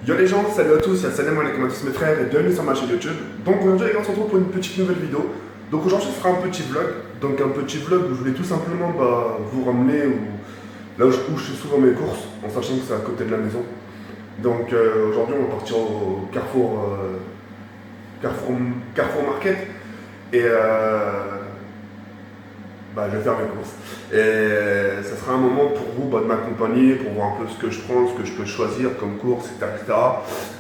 Yo les gens, salut à tous, salam alaikum à tous mes frères et bienvenue sur ma chaîne YouTube. Donc aujourd'hui les gars on se retrouve pour une petite nouvelle vidéo. Donc aujourd'hui ce sera un petit vlog. Donc un petit vlog où je voulais tout simplement vous ramener là où je fais souvent mes courses, en sachant que c'est à côté de la maison. Donc aujourd'hui on va partir au Carrefour Market et je vais faire mes courses. Et ça sera un moment pour vous de m'accompagner, pour voir un peu ce que je prends, ce que je peux choisir comme course, etc.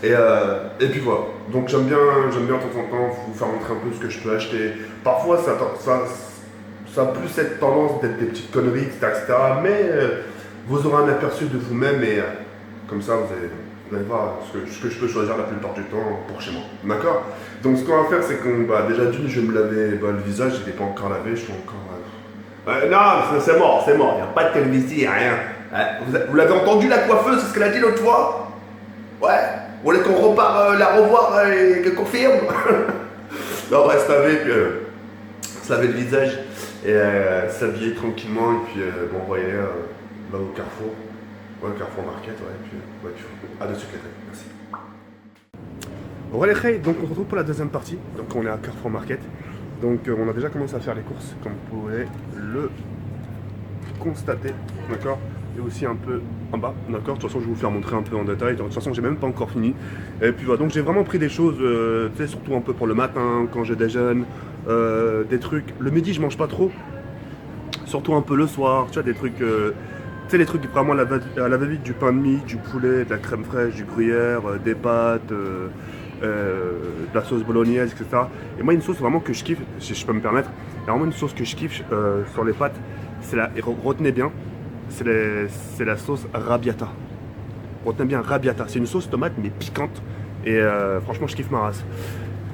Et puis voilà. Donc j'aime bien de temps en temps vous faire montrer un peu ce que je peux acheter. Parfois ça a plus cette tendance d'être des petites conneries, etc. Mais vous aurez un aperçu de vous-même et comme ça vous allez voir ce que je peux choisir la plupart du temps pour chez moi. D'accord? Donc ce qu'on va faire c'est qu'on déjà d'une je vais me laver le visage, je ne l'ai pas encore lavé, je suis encore... non, c'est mort, il n'y a pas de télévision, il n'y a rien. Vous l'avez entendu la coiffeuse, c'est ce qu'elle a dit l'autre fois? Ouais. Vous voulez qu'on repart la revoir et qu'elle confirme? Non, on va se laver le visage et s'habiller tranquillement et puis on va y aller au Carrefour. Ouais, Carrefour Market, ouais, et puis à de suite les gars, merci. Ouais, donc on se retrouve pour la deuxième partie, donc on est à Carrefour Market. Donc on a déjà commencé à faire les courses, comme vous pouvez le constater, d'accord? Et aussi un peu en bas, d'accord? De toute façon je vais vous faire montrer un peu en détail, de toute façon j'ai même pas encore fini. Et puis voilà, donc j'ai vraiment pris des choses, tu sais, surtout un peu pour le matin, quand je déjeune, des trucs. Le midi je mange pas trop, surtout un peu le soir, tu vois, des trucs... tu sais, les trucs vraiment à la va-vite, du pain de mie, du poulet, de la crème fraîche, du gruyère, des pâtes, de la sauce bolognaise, etc. Et moi, une sauce vraiment que je kiffe, si je peux me permettre, il y a vraiment une sauce que je kiffe sur les pâtes, retenez bien, c'est la sauce Rabbiata. Retenez bien Rabbiata, c'est une sauce tomate mais piquante, et franchement, je kiffe ma race.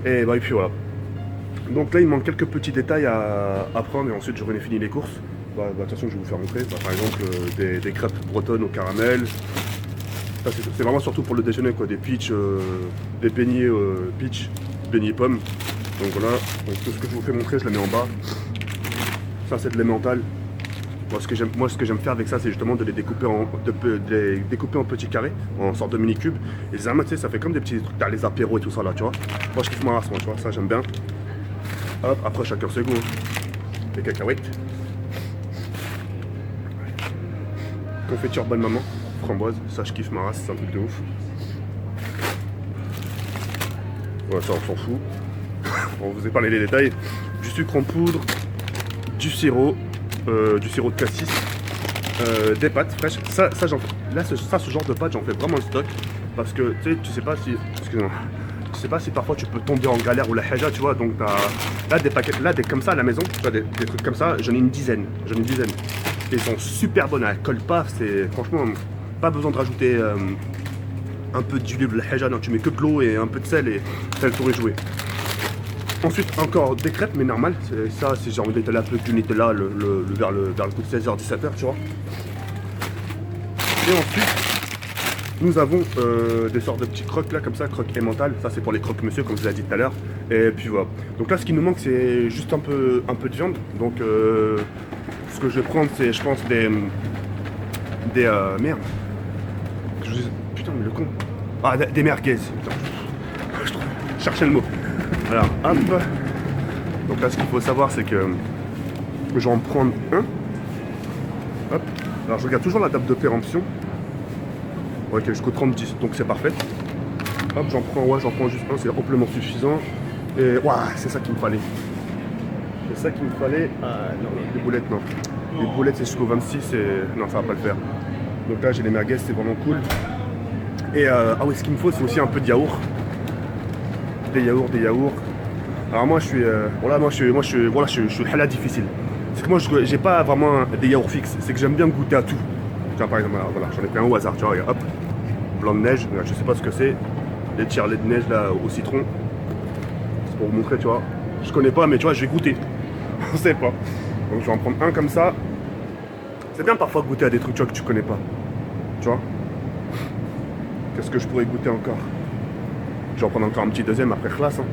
Et puis voilà. Donc là, il manque quelques petits détails à prendre, et ensuite, j'aurai fini les courses. De toute façon, je vais vous faire montrer. Par exemple, des crêpes bretonnes au caramel. C'est vraiment surtout pour le déjeuner, quoi. Des peach, des beignets peach, beignets pommes. Donc voilà. Donc, tout ce que je vous fais montrer, je la mets en bas. Ça, c'est de l'emmental. Moi, ce que j'aime faire avec ça, c'est justement de les découper en petits carrés, en sorte de mini cubes. Et les amas, tu sais, ça fait comme des petits trucs. T'as les apéros et tout ça là, tu vois. Moi, je kiffe ma race, moi, tu vois. Ça, j'aime bien. Hop, après, chacun ses goûts. Les cacahuètes. Confiture bonne maman, framboise, ça je kiffe ma race, c'est un truc de ouf. Ouais, ça on s'en fout. On vous a parlé des détails. Du sucre en poudre, du sirop de cassis, des pâtes fraîches. Ça j'en fais. Là, ce genre de pâtes, j'en fais vraiment le stock. Parce que tu sais pas si. Excusez-moi. Je sais pas si parfois tu peux tomber en galère ou la haja, tu vois. Donc là des paquets, des comme ça à la maison, tu vois, des trucs comme ça, j'en ai une dizaine. Ils sont super bonnes, elles collent pas, c'est franchement pas besoin de rajouter un peu d'huile de la haja, non, tu mets que de l'eau et un peu de sel et ça le tour est joué. Ensuite encore des crêpes mais normales, ça si j'ai envie d'étaler un peu du Nutella vers le coup de 16h-17h, tu vois. Et ensuite nous avons des sortes de petits crocs là comme ça, crocs emmental, ça c'est pour les crocs monsieur comme je vous l'ai dit tout à l'heure. Et puis voilà. Donc là ce qui nous manque c'est juste un peu de viande. Donc ce que je vais prendre c'est je pense des merde. Putain mais le con. Ah des merguez. Putain. Je cherchais le mot. Alors hop. Donc là ce qu'il faut savoir c'est que je vais en prendre un. Hop. Alors je regarde toujours la date de péremption. Ok jusqu'au 30-10 donc c'est parfait. Hop j'en prends juste un, c'est amplement suffisant. Et waouh c'est ça qu'il me fallait. C'est ça qu'il me fallait. Ah non, les boulettes non. Les boulettes c'est jusqu'au 26 et non ça va pas le faire. Donc là j'ai les merguez, c'est vraiment cool. Et oui ce qu'il me faut c'est aussi un peu de yaourt. Des yaourts. Alors moi je suis hala difficile. C'est que moi j'ai pas vraiment des yaourts fixes, c'est que j'aime bien goûter à tout. Tiens par exemple voilà, j'en ai pris un au hasard, tu vois, hop. Blanc de neige, je sais pas ce que c'est. Les tiers-lait de neige là au citron. C'est pour vous montrer, tu vois. Je connais pas mais tu vois je vais goûter. On sait pas. Donc je vais en prendre un comme ça. C'est bien parfois goûter à des trucs tu vois, que tu connais pas. Tu vois. Qu'est-ce que je pourrais goûter encore? Je vais en prendre encore un petit deuxième après classe. Hein.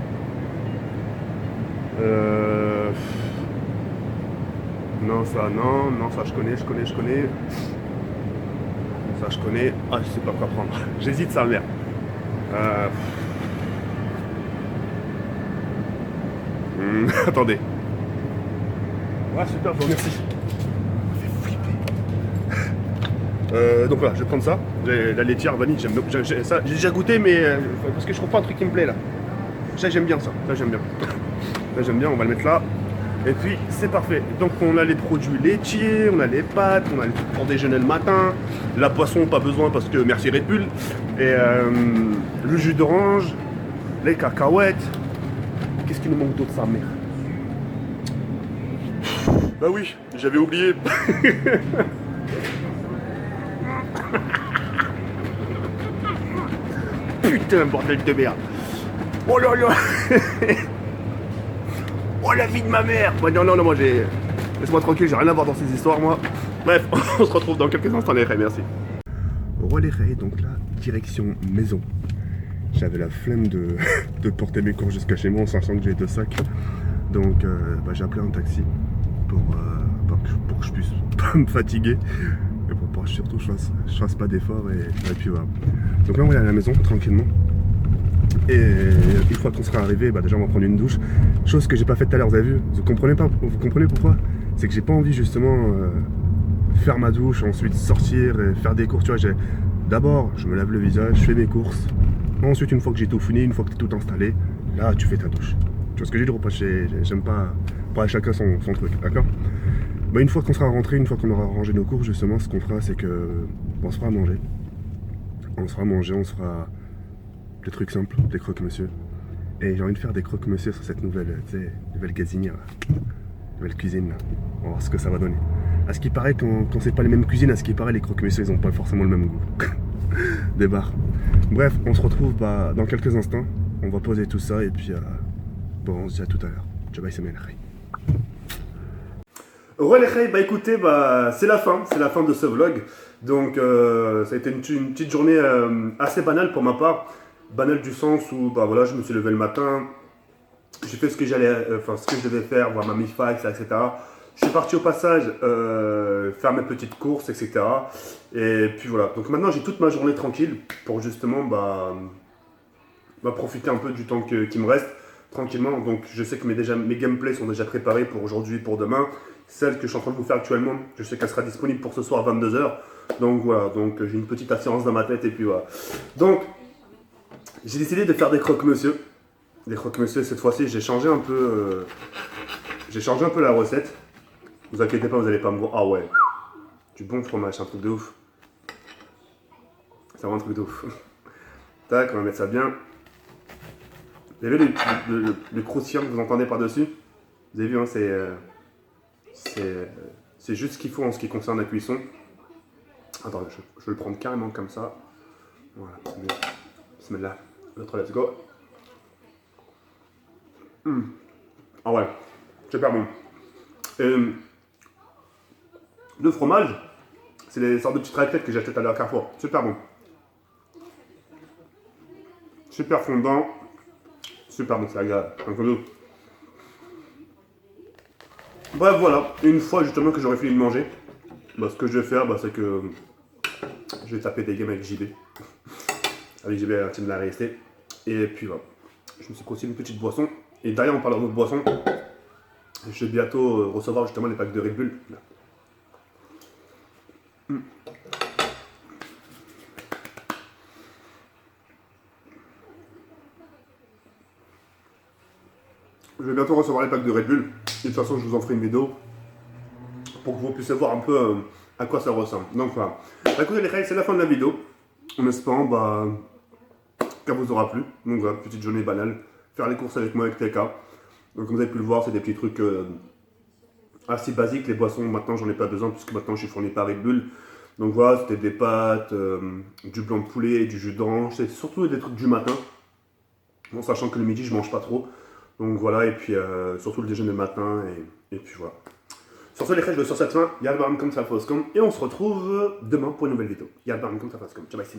Non ça je connais. Ça je connais. Ah je sais pas quoi prendre. J'hésite sa mère. Attendez. Ouais, super, je vous remercie. Donc voilà, je vais prendre ça. La laitière vanille, j'aime ça. J'ai déjà goûté, mais parce que je comprends un truc qui me plaît là. Ça, j'aime bien ça. Ça, j'aime bien. Ça, j'aime bien. On va le mettre là. Et puis, c'est parfait. Donc, on a les produits laitiers, on a les pâtes, on a les trucs pour déjeuner le matin. La poisson, pas besoin parce que merci Red Bull. Et le jus d'orange, les cacahuètes. Qu'est-ce qui nous manque d'autre, sa mère? Bah oui, j'avais oublié. Putain, bordel de merde. Oh là là. Oh la vie de ma mère. Ouais, non, moi j'ai... Laisse-moi tranquille, j'ai rien à voir dans ces histoires, moi. Bref, on se retrouve dans quelques instants, les raies, merci. Roi les raies, donc là, direction maison. J'avais la flemme de porter mes courses jusqu'à chez moi en sachant que j'ai 2 sacs. Donc j'ai appelé un taxi pour que je puisse pas me fatiguer. Et pour que surtout je fasse pas d'efforts et puis voilà. Donc là on va aller à la maison tranquillement. Et une fois qu'on sera arrivé, déjà on va prendre une douche. Chose que j'ai pas faite tout à l'heure, vous avez vu? Vous comprenez pourquoi? C'est que j'ai pas envie justement faire ma douche, ensuite sortir et faire des courses. Tu vois, d'abord je me lave le visage, je fais mes courses. Ensuite une fois que j'ai tout fini, une fois que tu es tout installé, là tu fais ta douche. Tu vois ce que j'ai dit? J'aime pas chacun son truc, d'accord? Une fois qu'on sera rentré, une fois qu'on aura rangé nos courses, justement, ce qu'on fera, c'est que on se fera manger. On se fera des trucs simples, des croque-monsieur. Et j'ai envie de faire des croque-monsieur sur cette nouvelle gazinière, nouvelle cuisine. Là. On va voir ce que ça va donner. À ce qui paraît, quand c'est pas les mêmes cuisines, à ce qui paraît, les croque-monsieur, ils ont pas forcément le même goût. Des bars. Bref, on se retrouve dans quelques instants. On va poser tout ça et puis on se dit à tout à l'heure. Ciao, bye, c'est Melchi. Ouais les reilles, écoutez, c'est la fin de ce vlog. Donc ça a été une petite journée assez banale pour ma part. Banale du sens où voilà, je me suis levé le matin, j'ai fait ce que je devais faire, voir ma MIFA, etc. Je suis parti au passage faire mes petites courses, etc. Et puis voilà, donc maintenant j'ai toute ma journée tranquille pour justement profiter un peu du temps qui me reste tranquillement. Donc je sais que mes gameplays sont déjà préparés pour aujourd'hui, pour demain. Celle que je suis en train de vous faire actuellement, je sais qu'elle sera disponible pour ce soir 22h. Donc voilà, j'ai une petite assurance dans ma tête et puis voilà. Donc j'ai décidé de faire des croque-monsieur. Des croque-monsieur cette fois-ci, j'ai changé un peu la recette. Vous inquiétez pas, vous allez pas me voir. Ah ouais, du bon fromage, c'est un truc de ouf. C'est vraiment un truc de ouf. Tac, on va mettre ça bien. Vous avez vu le croustillant que vous entendez par-dessus? Vous avez vu, hein, c'est juste ce qu'il faut en ce qui concerne la cuisson. Attendez, je vais le prendre carrément comme ça. Voilà, bismillah. L'autre, let's go. Ah ouais, super bon. Le fromage, c'est les sortes de petites raclettes que j'ai achetées à la Carrefour. Super bon. Super fondant. Super bon, c'est agréable. Bref, voilà. Une fois justement que j'aurai fini de manger, ce que je vais faire, c'est que je vais taper des games avec JB. Avec JB, la team de la RST. Et puis voilà. Je me suis conseillé une petite boisson. Et derrière, on parle d'autres boissons. Je vais bientôt recevoir justement les packs de Red Bull. Je vais bientôt recevoir les packs de Red Bull. Et de toute façon, je vous en ferai une vidéo pour que vous puissiez voir un peu à quoi ça ressemble. Donc voilà. Écoutez les gars, c'est la fin de la vidéo. En espérant qu'elle vous aura plu. Donc voilà, petite journée banale. Faire les courses avec moi avec TK. Donc comme vous avez pu le voir, c'est des petits trucs assez basiques. Les boissons, maintenant, j'en ai pas besoin puisque maintenant, je suis fourni par Red Bull. Donc voilà, c'était des pâtes, du blanc de poulet, du jus d'orange. C'est surtout des trucs du matin. En sachant que le midi, je mange pas trop. Donc voilà, et puis surtout le déjeuner le matin, et puis voilà. Sur ce les frères, je vais sur cette fin, Yalbaram comme ça, et on se retrouve demain pour une nouvelle vidéo. Yalbaram comme ça, ciao, bye, c'est